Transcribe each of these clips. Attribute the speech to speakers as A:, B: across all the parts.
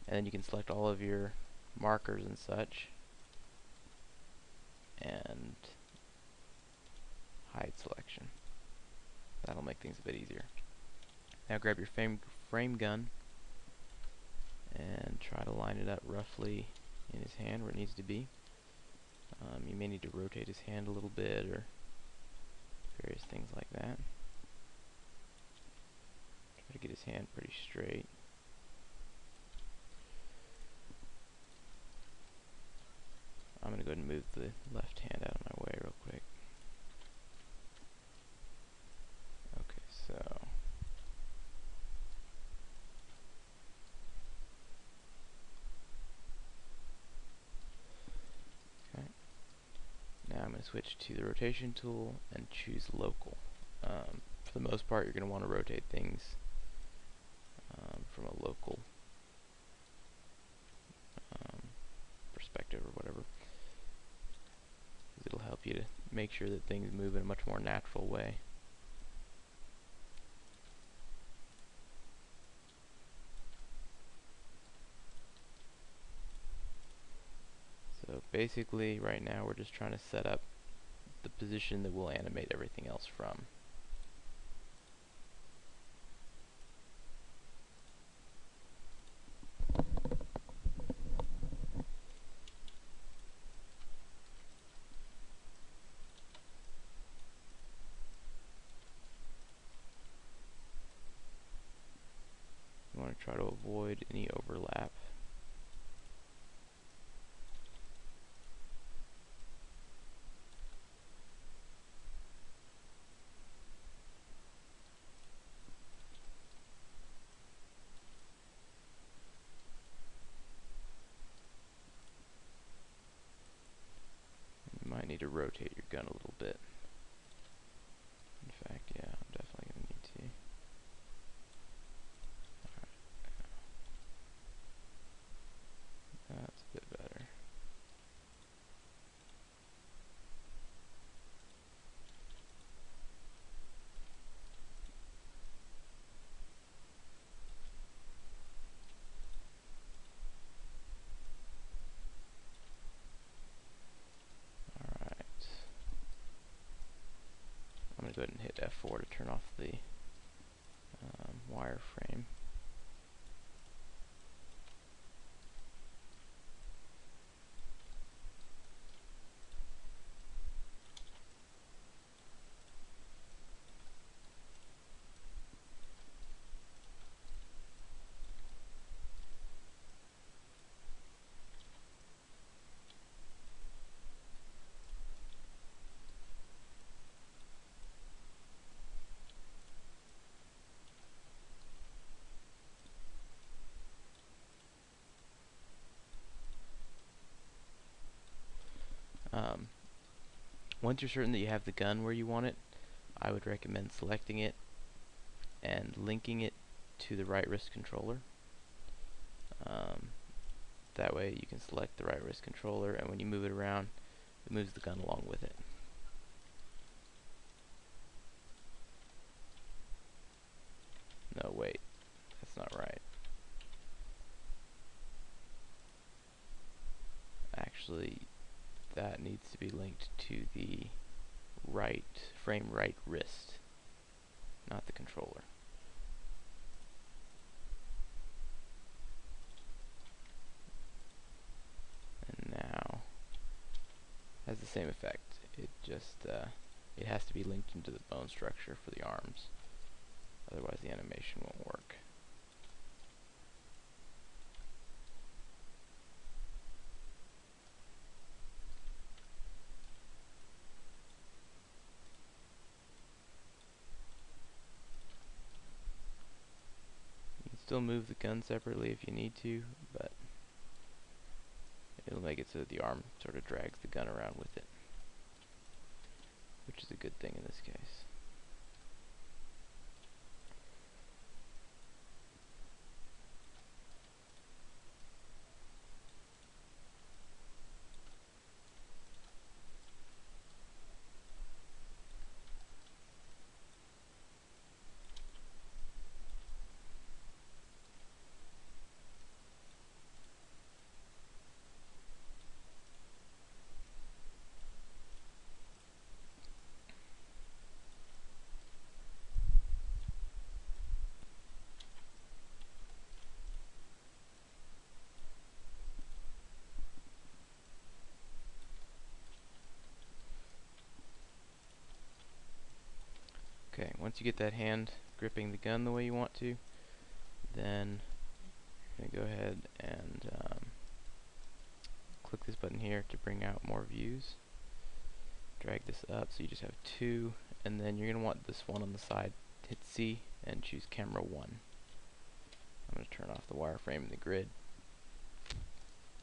A: and then you can select all of your markers and such, and hide selection. That'll make things a bit easier. Now grab your frame gun and try to line it up roughly in his hand where it needs to be. You may need to rotate his hand a little bit or various things like that. Try to get his hand pretty straight. I'm going to go ahead and move the left hand out of my way real quick. Okay, so now I'm going to switch to the rotation tool and choose local. For the most part, you're going to want to rotate things from a local perspective or whatever. It'll help you to make sure that things move in a much more natural way. So basically right now we're just trying to set up the position that we'll animate everything else from. You want to try to avoid any overlap. You might need to rotate your gun a little bit. In fact, yeah, I'm definitely going to need to. Alright, that's a bit better. Alright. I'm going to go ahead and hit F4 to turn off the wireframe. Once you're certain that you have the gun where you want it, I would recommend selecting it and linking it to the right wrist controller. That way you can select the right wrist controller, and when you move it around, it moves the gun along with it. No, wait, that's not right. Actually, that needs to be linked to the frame right wrist, not the controller. And now has the same effect. It just it has to be linked into the bone structure for the arms, otherwise the animation won't work. Still move the gun separately if you need to, but it'll make it so that the arm sort of drags the gun around with it, which is a good thing in this case. once you get that hand gripping the gun the way you want to, then you're going to go ahead and click this button here to bring out more views. Drag this up so you just have two, and then you're going to want this one on the side. Hit C and choose camera 1. I'm going to turn off the wireframe and the grid,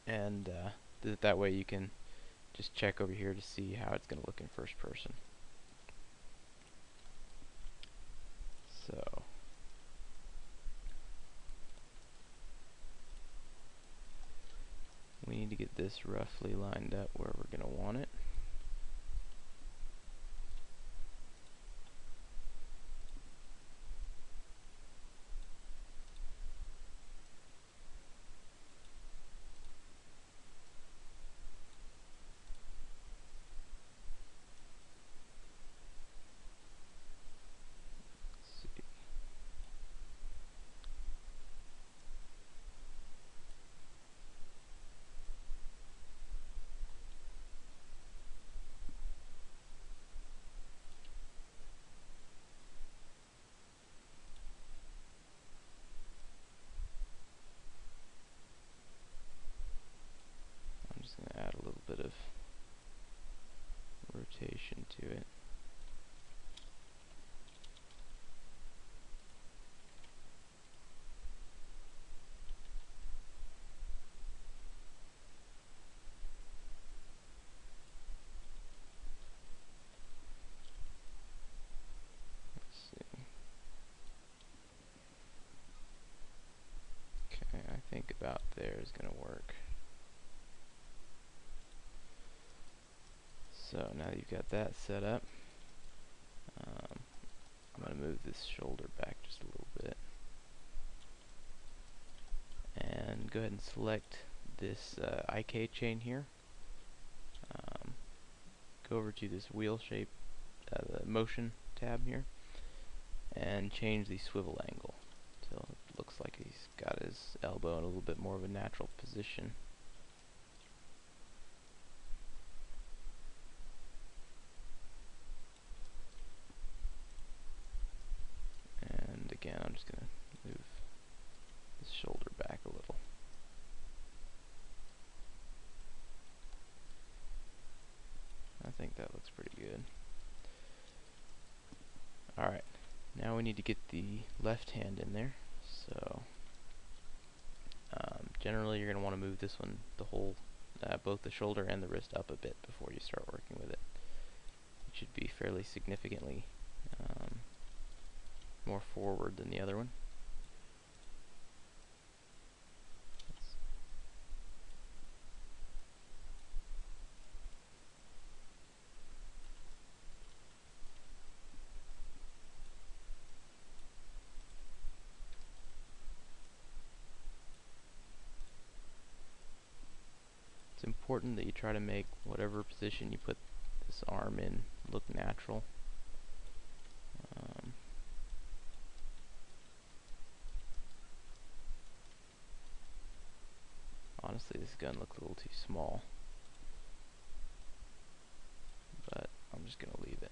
A: and that way you can just check over here to see how it's going to look in first person. So we need to get this roughly lined up where we're going to want it. I'm just going to add a little bit of rotation to it. Okay, I think about there is going to work. So now that you've got that set up, I'm going to move this shoulder back just a little bit. And go ahead and select this IK chain here. Go over to this wheel shape, the motion tab here, and change the swivel angle till it looks like he's got his elbow in a little bit more of a natural position. And again, I'm just going to move this shoulder back a little. I think that looks pretty good. Alright, now we need to get the left hand in there. So generally you're going to want to move this one, the whole, both the shoulder and the wrist up a bit before you start working with it. It should be fairly significantly more forward than the other one. It's important that you try to make whatever position you put this arm in look natural. Honestly, this gun looks a little too small, but I'm just going to leave it.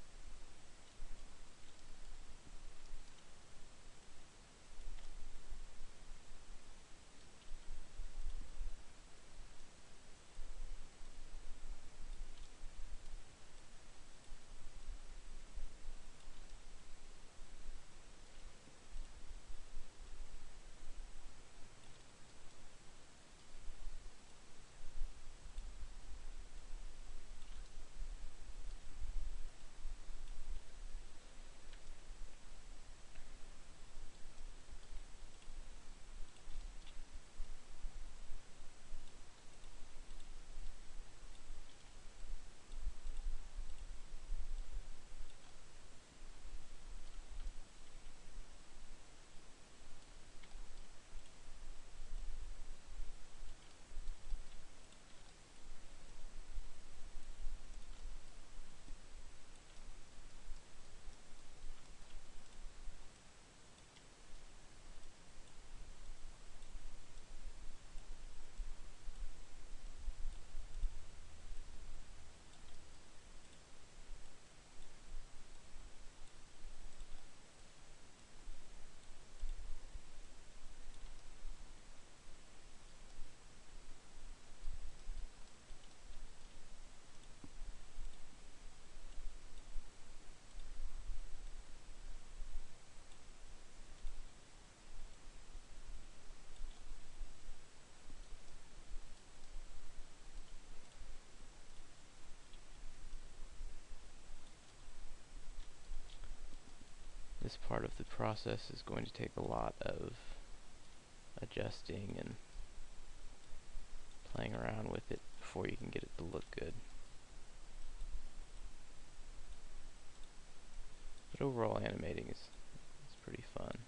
A: this part of the process is going to take a lot of adjusting and playing around with it before you can get it to look good. But overall, animating is pretty fun.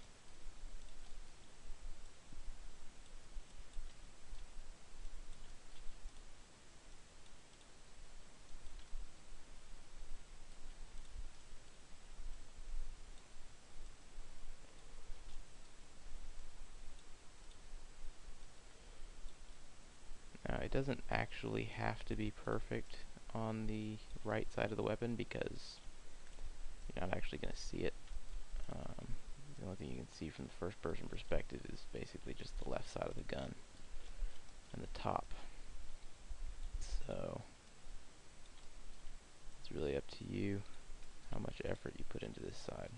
A: Now, it doesn't actually have to be perfect on the right side of the weapon because you're not actually going to see it. The only thing you can see from the first person perspective is basically just the left side of the gun and the top. So it's really up to you how much effort you put into this side.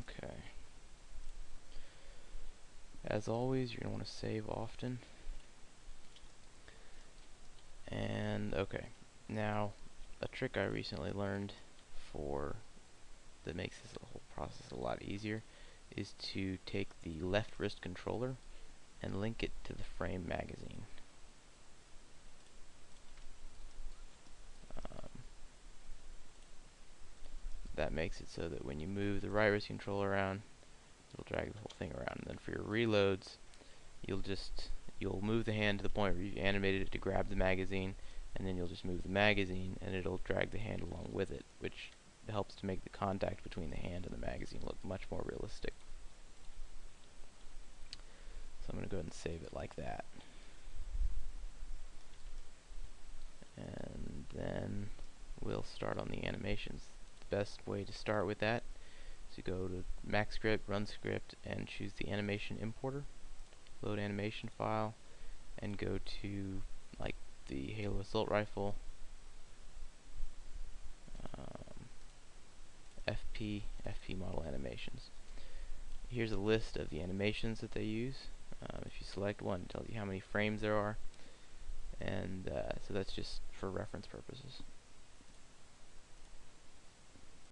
A: Okay. As always, you're going to want to save often. And okay, now a trick I recently learned that makes this whole process a lot easier is to take the left wrist controller and link it to the frame magazine. That makes it so that when you move the right wrist controller around, it'll drag the whole thing around. And then for your reloads, you'll move the hand to the point where you've animated it to grab the magazine, and then you'll just move the magazine and it'll drag the hand along with it, which helps to make the contact between the hand and the magazine look much more realistic. So I'm going to go ahead and save it like that. And then we'll start on the animations. The best way to start with that is to go to Mac Script, Run Script, and choose the animation importer, load animation file, and go to like the Halo Assault Rifle, FP model animations. Here's a list of the animations that they use. If you select one, it tells you how many frames there are, and so that's just for reference purposes.